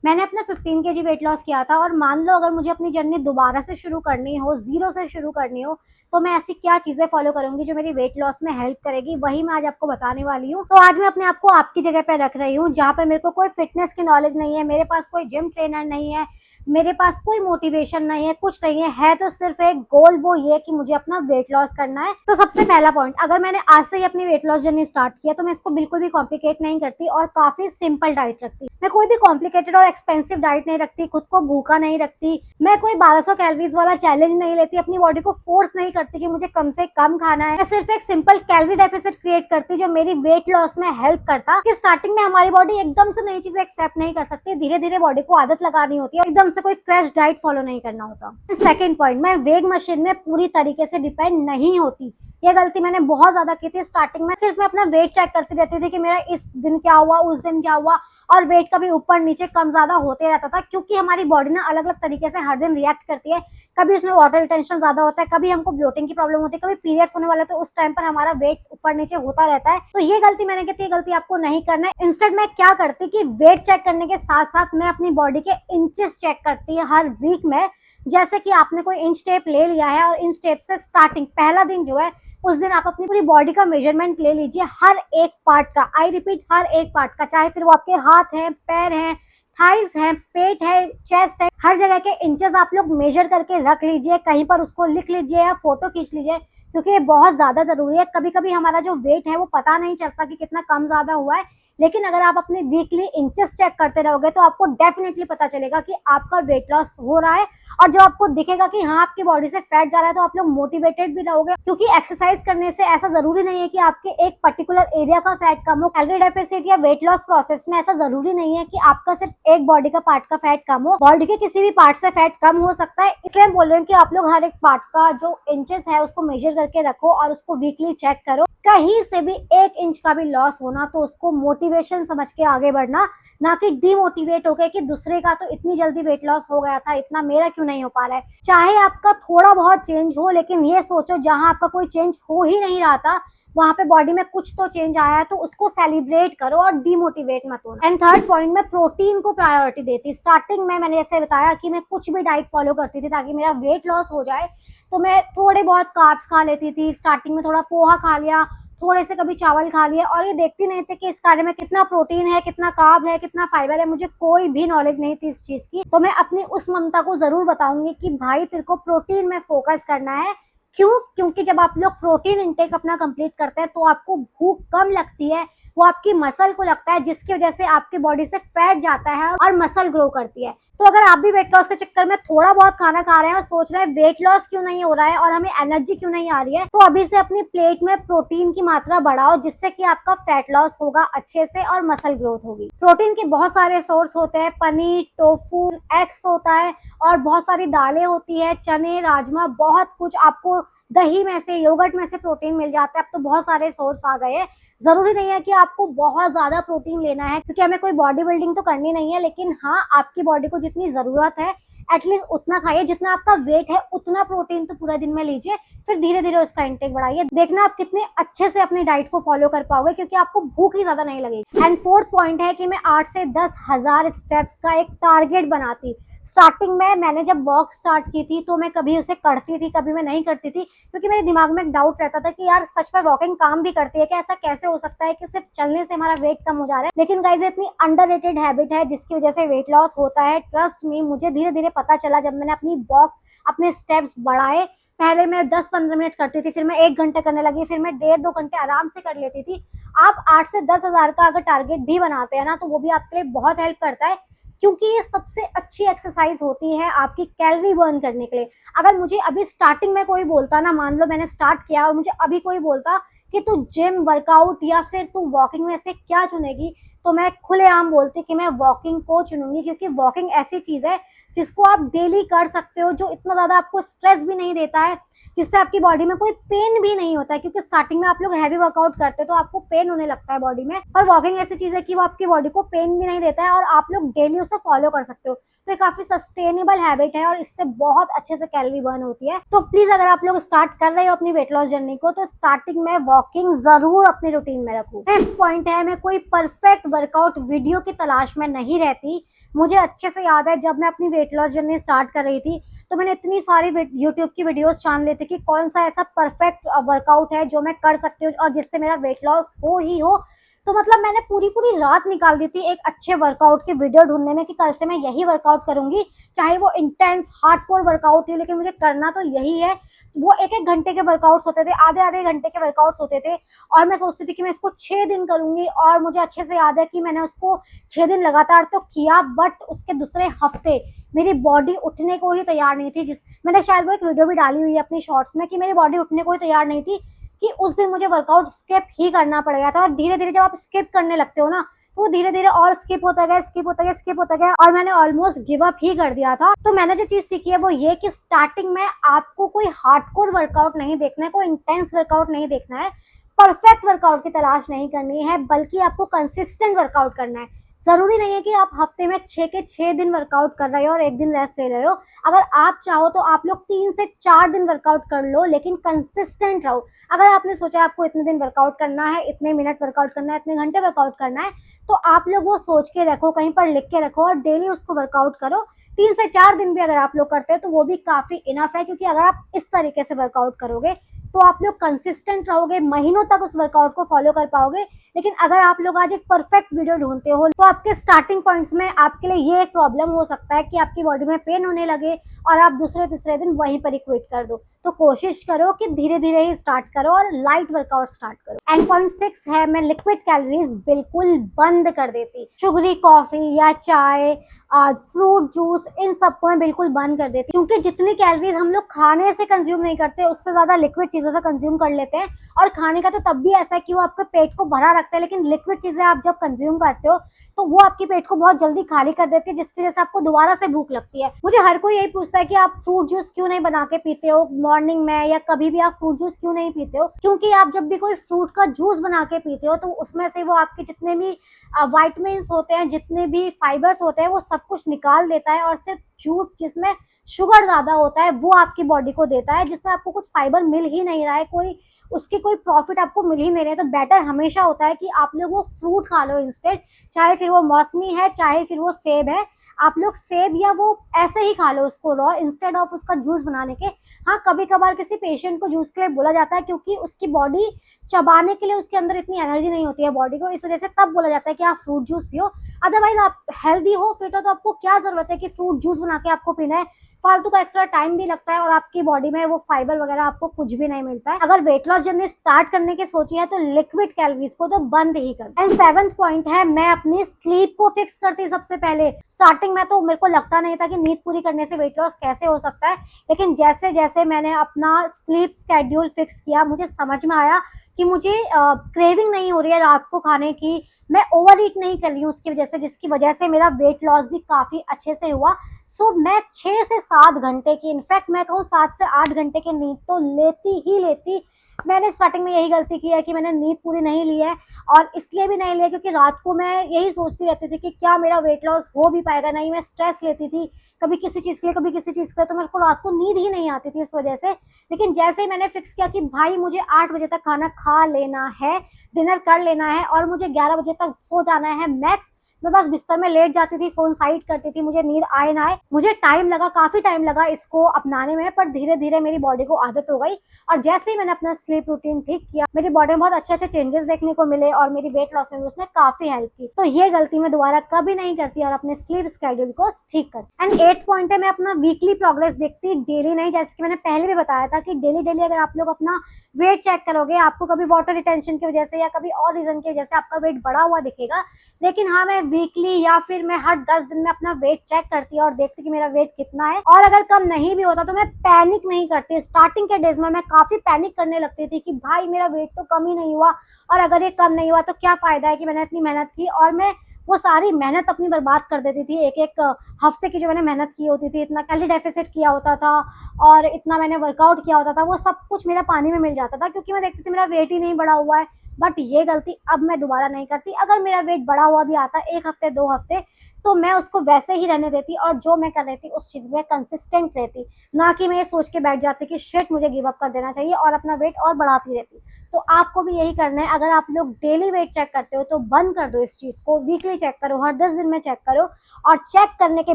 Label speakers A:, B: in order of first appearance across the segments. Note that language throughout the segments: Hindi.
A: मैंने अपना 15 केजी वेट लॉस किया था और मान लो अगर मुझे अपनी जर्नी दोबारा से शुरू करनी हो, ज़ीरो से शुरू करनी हो, तो मैं ऐसी क्या चीज़ें फ़ॉलो करूँगी जो मेरी वेट लॉस में हेल्प करेगी, वही मैं आज आपको बताने वाली हूँ। तो आज मैं अपने आप को आपकी जगह पे रख रही हूँ, जहाँ पे मेरे को कोई फ़िटनेस की नॉलेज नहीं है, मेरे पास कोई जिम ट्रेनर नहीं है, मेरे पास कोई मोटिवेशन नहीं है, कुछ नहीं है तो सिर्फ एक गोल, वो ये कि मुझे अपना वेट लॉस करना है। तो सबसे पहला पॉइंट, अगर मैंने आज से ही अपनी वेट लॉस जर्नी स्टार्ट किया तो मैं इसको बिल्कुल भी कॉम्प्लिकेट नहीं करती और काफी सिंपल डाइट रखती। मैं कोई भी कॉम्प्लिकेटेड और एक्सपेंसिव डाइट नहीं रखती, खुद को भूखा नहीं रखती, मैं कोई 1200 कैलोरीज वाला चैलेंज नहीं लेती, अपनी बॉडी को फोर्स नहीं करती कि मुझे कम से कम खाना है। मैं सिर्फ एक सिंपल कैलोरी डेफिसिट क्रिएट करती जो मेरी वेट लॉस में हेल्प करता। कि स्टार्टिंग में हमारी बॉडी एकदम से नई चीजें एक्सेप्ट नहीं कर सकती, धीरे धीरे बॉडी को आदत लगानी होती है, एकदम से कोई क्रैश डाइट फॉलो नहीं करना होता। सेकंड पॉइंट, मैं वेग मशीन में पूरी तरीके से डिपेंड नहीं होती। ये गलती मैंने बहुत ज्यादा की थी स्टार्टिंग में। सिर्फ मैं अपना वेट चेक करती रहती थी कि मेरा इस दिन क्या हुआ, उस दिन क्या हुआ, और वेट कभी ऊपर नीचे कम ज्यादा होते रहता था, क्योंकि हमारी बॉडी ना अलग अलग तरीके से हर दिन रिएक्ट करती है। कभी उसमें वाटर रिटेंशन ज्यादा होता है, कभी हमको ब्लोटिंग की प्रॉब्लम होती है, कभी पीरियड्स होने वाले तो उस टाइम पर हमारा वेट ऊपर नीचे होता रहता है। तो ये गलती मैंने की थी, ये गलती आपको नहीं करना है। इंस्टेड मैं क्या करती कि वेट चेक करने के साथ साथ मैं अपनी बॉडी के इंचेस चेक करती है हर वीक में। जैसे कि आपने कोई इंच टेप ले लिया है और इंच टेप से स्टार्टिंग पहला दिन जो है उस दिन आप अपनी पूरी बॉडी का मेजरमेंट ले लीजिए, हर एक पार्ट का। आई रिपीट, हर एक पार्ट का, चाहे फिर वो आपके हाथ है, पैर है, थाइस है, पेट है, चेस्ट है, हर जगह के इंचेस आप लोग मेजर करके रख लीजिए, कहीं पर उसको लिख लीजिए या फोटो खींच लीजिए, क्योंकि ये बहुत ज्यादा जरूरी है। कभी कभी हमारा जो वेट है वो पता नहीं चलता कि कितना कम ज्यादा हुआ है, लेकिन अगर आप अपने वीकली इंचेस चेक करते रहोगे तो आपको डेफिनेटली पता चलेगा कि आपका वेट लॉस हो रहा है। और जब आपको दिखेगा कि हाँ आपकी बॉडी से फैट जा रहा है तो आप लोग मोटिवेटेड भी रहोगे, क्योंकि एक्सरसाइज करने से ऐसा जरूरी नहीं है कि आपके एक पर्टिकुलर एरिया का फैट कम हो। कैलोरी डेफिसिट या वेट लॉस प्रोसेस में ऐसा जरूरी नहीं है कि आपका सिर्फ एक बॉडी का पार्ट का फैट कम हो, बॉडी के किसी भी पार्ट से फैट कम हो सकता है। इसलिए हम बोल रहे हैं कि आप लोग हर एक पार्ट का जो इंचेस है उसको मेजर करके रखो और उसको वीकली चेक करो। कहीं से भी 1 इंच का भी लॉस होना तो उसको मोटिवेशन समझ के आगे बढ़ना, ना कि डिमोटिवेट होके कि दूसरे का तो इतनी जल्दी वेट लॉस हो गया था, इतना मेरा क्यों नहीं हो पा रहा है। चाहे आपका थोड़ा बहुत चेंज हो, लेकिन ये सोचो जहां आपका कोई चेंज हो ही नहीं रहा था वहां पे बॉडी में कुछ तो चेंज आया है, तो उसको सेलिब्रेट करो और डिमोटिवेट मत होना। एंड थर्ड पॉइंट, मैं प्रोटीन को प्रायोरिटी देती। स्टार्टिंग में मैंने जैसे बताया कि मैं कुछ भी डाइट फॉलो करती थी ताकि मेरा वेट लॉस हो जाए, तो मैं थोड़े बहुत कार्ब्स खा लेती थी। स्टार्टिंग में थोड़ा पोहा खा लिया, थोड़े से कभी चावल खा लिए, और ये देखती नहीं थी कि इस कार्य में कितना प्रोटीन है, कितना कार्ब है, कितना फाइबर है। मुझे कोई भी नॉलेज नहीं थी इस चीज की। तो मैं अपनी उस ममता को जरूर बताऊंगी कि भाई तेरे को प्रोटीन में फोकस करना है। क्यों? क्योंकि जब आप लोग प्रोटीन इंटेक अपना कंप्लीट करते हैं तो आपको भूख कम लगती है, वो आपकी मसल को लगता है, जिसकी वजह से आपकी बॉडी से फैट जाता है और मसल ग्रो करती है। तो अगर आप भी वेट लॉस के चक्कर में थोड़ा बहुत खाना खा रहे हैं और सोच रहे हैं वेट लॉस क्यों नहीं हो रहा है और हमें एनर्जी क्यों नहीं आ रही है, तो अभी से अपनी प्लेट में प्रोटीन की मात्रा बढ़ाओ, जिससे कि आपका फैट लॉस होगा अच्छे से और मसल ग्रोथ होगी। प्रोटीन के बहुत सारे सोर्स होते हैं, पनीर, टोफू, एग्स होता है, और बहुत सारी दालें होती है, चने, राजमा, बहुत कुछ। आपको दही में से, योगर्ट में से प्रोटीन मिल जाता है। अब तो बहुत सारे सोर्स आ गए हैं। जरूरी नहीं है कि आपको बहुत ज्यादा प्रोटीन लेना है, क्योंकि हमें कोई बॉडी बिल्डिंग तो करनी नहीं है, लेकिन हाँ आपकी बॉडी को जितनी जरूरत है एटलीस्ट उतना खाइए, जितना आपका वेट है उतना प्रोटीन तो पूरा दिन में लीजिए, फिर धीरे धीरे उसका इंटेक बढ़ाइए। देखना आप कितने अच्छे से अपनी डाइट को फॉलो कर पाओगे, क्योंकि आपको भूख ही ज्यादा नहीं लगेगी। एंड फोर्थ पॉइंट है कि मैं 8 से 10,000 स्टेप्स का एक टारगेट बनाती। स्टार्टिंग में मैंने जब वॉक स्टार्ट की थी तो मैं कभी उसे करती थी, कभी मैं नहीं करती थी, क्योंकि मेरे दिमाग में एक डाउट रहता था कि यार सच में वॉकिंग काम भी करती है क्या? ऐसा कैसे हो सकता है कि सिर्फ चलने से हमारा वेट कम हो जा रहा है? लेकिन गाइस, इतनी अंडररेटेड हैबिट है जिसकी वजह से वेट लॉस होता है। ट्रस्ट मी, मुझे धीरे धीरे पता चला जब मैंने अपनी वॉक, अपने स्टेप्स बढ़ाए। पहले मैं 10-15 मिनट करती थी, फिर मैं 1 घंटे करने लगी, फिर मैं 1.5-2 घंटे आराम से कर लेती थी। आप 8 से 10,000 का अगर टारगेट भी बनाते हैं ना, तो वो भी आपके लिए बहुत हेल्प करता है, क्योंकि ये सबसे अच्छी एक्सरसाइज होती है आपकी कैलोरी बर्न करने के लिए। अगर मुझे अभी स्टार्टिंग में कोई बोलता ना, मान लो मैंने स्टार्ट किया और मुझे अभी कोई बोलता कि तू जिम, वर्कआउट या फिर तू वॉकिंग में से क्या चुनेगी, तो मैं खुलेआम बोलती कि मैं वॉकिंग को चुनूंगी, क्योंकि वॉकिंग ऐसी चीज है जिसको आप डेली कर सकते हो, जो इतना ज्यादा आपको स्ट्रेस भी नहीं देता है, जिससे आपकी बॉडी में कोई पेन भी नहीं होता है। क्योंकि स्टार्टिंग में आप लोग हैवी वर्कआउट करते हो तो आपको पेन होने लगता है बॉडी में, पर वॉकिंग ऐसी चीज है कि वो आपकी बॉडी को पेन भी नहीं देता है और आप लोग डेली उसे फॉलो कर सकते हो। तो ये काफी सस्टेनेबल हैबिट है और इससे बहुत अच्छे से कैलोरी बर्न होती है। तो प्लीज अगर आप लोग स्टार्ट कर रहे हो अपनी वेट लॉस जर्नी को, तो स्टार्टिंग में वॉकिंग जरूर अपनी रूटीन में रखो। फिफ्थ पॉइंट है, मैं कोई परफेक्ट वर्कआउट वीडियो की तलाश में नहीं रहती। मुझे अच्छे से याद है जब मैं अपनी वेट लॉस जर्नी स्टार्ट कर रही थी, तो मैंने इतनी सारी यूट्यूब की वीडियोस छान ली थी कि कौन सा ऐसा परफेक्ट वर्कआउट है जो मैं कर सकती हूँ और जिससे मेरा वेट लॉस हो ही हो। तो मतलब मैंने पूरी पूरी रात निकाल दी थी एक अच्छे वर्कआउट की वीडियो ढूंढने में कि कल से मैं यही वर्कआउट करूंगी, चाहे वो इंटेंस हार्डकोर वर्कआउट ही, लेकिन मुझे करना तो यही है। वो एक एक घंटे के वर्कआउट्स होते थे, आधे आधे घंटे के वर्कआउट्स होते थे, और मैं सोचती थी कि मैं इसको 6 दिन करूंगी। और मुझे अच्छे से याद है कि मैंने उसको 6 दिन लगातार तो किया, बट उसके दूसरे हफ्ते मेरी बॉडी उठने को ही तैयार नहीं थी। जिस मैंने शायद वो एक वीडियो भी डाली हुई है अपनी शॉर्ट्स में कि मेरी बॉडी उठने को ही तैयार नहीं थी, कि उस दिन मुझे वर्कआउट स्किप ही करना पड़ गया था। और धीरे धीरे जब आप स्किप करने लगते हो ना, तो धीरे धीरे और स्किप होता गया, स्किप होता गया, स्किप होता गया, और मैंने ऑलमोस्ट गिव अप ही कर दिया था। तो मैंने जो चीज सीखी है वो ये कि स्टार्टिंग में आपको कोई हार्डकोर वर्कआउट नहीं देखना है, कोई इंटेंस वर्कआउट नहीं देखना है, परफेक्ट वर्कआउट की तलाश नहीं करनी है, बल्कि आपको कंसिस्टेंट वर्कआउट करना है। जरूरी नहीं है कि आप हफ्ते में 6 के 6 दिन वर्कआउट कर रहे हो और एक दिन रेस्ट ले रहे हो। अगर आप चाहो तो आप लोग 3 से 4 दिन वर्कआउट कर लो, लेकिन कंसिस्टेंट रहो। अगर आपने सोचा आपको इतने दिन वर्कआउट करना है, इतने मिनट वर्कआउट करना है, इतने घंटे वर्कआउट करना है, तो आप लोग वो सोच के रखो, कहीं पर लिख के रखो और डेली उसको वर्कआउट करो। 3 से 4 दिन भी अगर आप लोग करते हो तो वो भी काफी इनफ है, क्योंकि अगर आप इस तरीके से वर्कआउट करोगे तो आप लोग कंसिस्टेंट रहोगे, महीनों तक उस वर्कआउट को फॉलो कर पाओगे। लेकिन अगर आप लोग आज एक परफेक्ट वीडियो ढूंढते हो तो आपके स्टार्टिंग पॉइंट्स में आपके लिए ये एक प्रॉब्लम हो सकता है कि आपकी बॉडी में पेन होने लगे और आप दूसरे तीसरे दिन वहीं पर ही क्विट कर दो। तो कोशिश करो कि धीरे धीरे ही स्टार्ट करो और लाइट वर्कआउट स्टार्ट करो। एंड पॉइंट 6 है, मैं लिक्विड कैलोरीज बिल्कुल बंद कर देती। शुगरी कॉफी या चाय, फ्रूट जूस, इन सबको मैं बिल्कुल बंद कर देती, क्योंकि जितनी कैलोरीज हम लोग खाने से कंज्यूम नहीं करते उससे ज्यादा लिक्विड चीजों से कंज्यूम कर लेते हैं। और खाने का तो तब भी ऐसा है कि वो आपके पेट को भरा रखता है, लेकिन लिक्विड चीजें आप जब कंज्यूम करते हो तो वो आपके पेट को बहुत जल्दी खाली कर देती है, जिसकी वजह से आपको दोबारा से भूख लगती है। मुझे हर कोई यही पूछता है कि आप फ्रूट जूस क्यों नहीं बना के पीते हो मॉर्निंग में, या कभी भी आप फ्रूट जूस क्यों नहीं पीते हो। क्योंकि आप जब भी कोई फ्रूट का जूस बना के पीते हो तो उसमें से वो आपके जितने भी वाइटमिन्स होते हैं, जितने भी फाइबर्स होते हैं, वो सब कुछ निकाल देता है, और सिर्फ जूस जिसमें शुगर ज्यादा होता है वो आपकी बॉडी को देता है, जिसमें आपको कुछ फाइबर मिल ही नहीं रहा है, उसकी कोई प्रॉफिट आपको मिल ही नहीं रहा है। तो बेटर हमेशा होता है कि आप लोग वो फ्रूट खा लो इंस्टेड, चाहे फिर वो मौसमी है, चाहे फिर वो सेब है। आप लोग सेब या वो ऐसे ही खा लो उसको रॉ, इंस्टेड ऑफ उसका जूस बनाने के। हाँ, कभी कभार किसी पेशेंट को जूस के लिए बोला जाता है, क्योंकि उसकी बॉडी चबाने के लिए उसके अंदर इतनी एनर्जी नहीं होती है बॉडी को, इस वजह से तब बोला जाता है कि आप फ्रूट जूस पियो। अदरवाइज आप हेल्दी हो, फिट हो, तो आपको क्या जरूरत है कि फ्रूट जूस बना के आपको पीना है। फालतू का एक्स्ट्रा टाइम भी लगता है और आपकी बॉडी में वो फाइबर वगैरह आपको कुछ भी नहीं मिलता है। अगर वेट लॉस जर्नी स्टार्ट करने की सोची है तो लिक्विड कैलोरीज को तो बंद ही कर। एंड 7th पॉइंट है, मैं अपनी स्लीप को फिक्स करती सबसे पहले। स्टार्टिंग में तो मेरे को लगता नहीं था कि नींद पूरी करने से वेट लॉस कैसे हो सकता है, लेकिन जैसे जैसे मैंने अपना स्लीप स्केड्यूल फिक्स किया, मुझे समझ में आया कि मुझे क्रेविंग नहीं हो रही है रात को खाने की, मैं ओवर ईट नहीं कर रही हूँ उसकी वजह से, जिसकी वजह से मेरा वेट लॉस भी काफी अच्छे से हुआ। सो मैं 6 से 7 घंटे की, इनफैक्ट मैं कहूँ 7 से 8 घंटे की नींद तो लेती ही लेती। मैंने स्टार्टिंग में यही गलती की है कि मैंने नींद पूरी नहीं ली है, और इसलिए भी नहीं लिया क्योंकि रात को मैं यही सोचती रहती थी कि क्या मेरा वेट लॉस हो भी पाएगा, नहीं, मैं स्ट्रेस लेती थी कभी किसी चीज़ के लिए, कभी किसी चीज़ के लिए, तो मेरे को रात को नींद ही नहीं आती थी इस वजह से। लेकिन जैसे ही मैंने फिक्स किया कि भाई मुझे 8 बजे तक खाना खा लेना है, डिनर कर लेना है, और मुझे 11 बजे तक सो जाना है मैक्स, मैं बस बिस्तर में लेट जाती थी, फोन साइड करती थी, मुझे नींद आए ना आए। मुझे टाइम लगा, काफी टाइम लगा इसको अपनाने में, पर धीरे धीरे मेरी बॉडी को आदत हो गई। और जैसे ही मैंने अपना स्लीप रूटीन ठीक किया, मेरी बॉडी में बहुत अच्छे अच्छे चेंजेस देखने को मिले और मेरी वेट लॉस में भी उसने काफी हेल्प की। तो ये गलती मैं दोबारा कभी नहीं करती और अपने स्लीप स्केड्यूल को ठीक करती। एंड 8th पॉइंट है, मैं अपना वीकली प्रोग्रेस देखती, डेली नहीं। जैसे कि मैंने पहले भी बताया था कि डेली डेली अगर आप लोग अपना वेट चेक करोगे, आपको कभी वाटर रिटेंशन की वजह से या कभी और रीजन की वजह से आपका वेट बढ़ा हुआ दिखेगा। लेकिन हाँ, मैं वीकली या फिर मैं हर 10 दिन में अपना वेट चेक करती और देखती कि मेरा वेट कितना है, और अगर कम नहीं भी होता तो मैं पैनिक नहीं करती। स्टार्टिंग के डेज में मैं काफी पैनिक करने लगती थी कि भाई मेरा वेट तो कम ही नहीं हुआ, और अगर ये कम नहीं हुआ तो क्या फायदा है कि मैंने इतनी मेहनत की, और मैं वो सारी मेहनत अपनी बर्बाद कर देती थी। एक एक हफ्ते की जो मैंने मेहनत की होती थी, इतना कैलोरी डेफिसिट किया होता था और इतना मैंने वर्कआउट किया होता था, वो सब कुछ मेरा पानी में मिल जाता था, क्योंकि मैं देखती थी मेरा वेट ही नहीं बढ़ा हुआ है। बट ये गलती अब मैं दोबारा नहीं करती। अगर मेरा वेट बढ़ा हुआ भी आता 1 हफ्ते 2 हफ्ते, तो मैं उसको वैसे ही रहने देती और जो मैं कर रही थी उस चीज में कंसिस्टेंट रहती, ना कि मैं ये सोच के बैठ जाती कि शिट मुझे गिव अप कर देना चाहिए और अपना वेट और बढ़ाती रहती। तो आपको भी यही करना है। अगर आप लोग डेली वेट चेक करते हो तो बंद कर दो इस चीज को, वीकली चेक करो, हर 10 दिन में चेक करो, और चेक करने के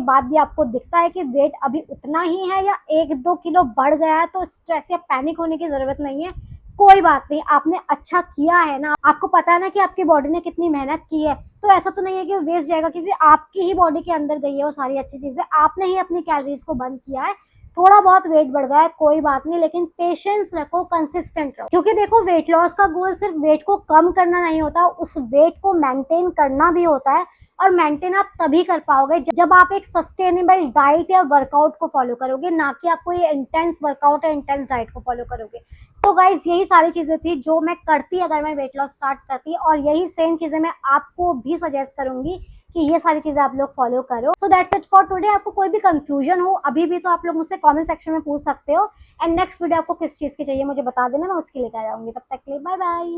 A: बाद भी आपको दिखता है कि वेट अभी उतना ही है या 1-2 किलो बढ़ गया है, तो स्ट्रेस या पैनिक होने की जरूरत नहीं है। कोई बात नहीं, आपने अच्छा किया है ना, आपको पता है ना कि आपकी बॉडी ने कितनी मेहनत की है, तो ऐसा तो नहीं है कि वो वेस्ट जाएगा, क्योंकि आपकी ही बॉडी के अंदर गई है वो सारी अच्छी चीजें, आपने ही अपनी कैलोरीज को बंद किया है। थोड़ा बहुत वेट बढ़ गया है कोई बात नहीं, लेकिन पेशेंस रखो, कंसिस्टेंट रहो, क्योंकि देखो वेट लॉस का गोल सिर्फ वेट को कम करना नहीं होता, उस वेट को मेंटेन करना भी होता है। और मेंटेन आप तभी कर पाओगे जब आप एक सस्टेनेबल डाइट या वर्कआउट को फॉलो करोगे, ना कि आपको ये इंटेंस वर्कआउट या इंटेंस डाइट को फॉलो करोगे। तो गाइज यही सारी चीजें थी जो मैं करती अगर मैं वेट लॉस स्टार्ट करती, और यही सेम चीजें मैं आपको भी सजेस्ट करूंगी कि ये सारी चीजें आप लोग फॉलो करो। So that's it for today. आपको कोई भी कंफ्यूजन हो अभी भी तो आप लोग मुझसे कमेंट सेक्शन में पूछ सकते हो, एंड नेक्स्ट वीडियो आपको किस चीज की चाहिए मुझे बता देना, मैं उसकी लेकर आ जाऊंगी। तब तक के लिए बाय बाय।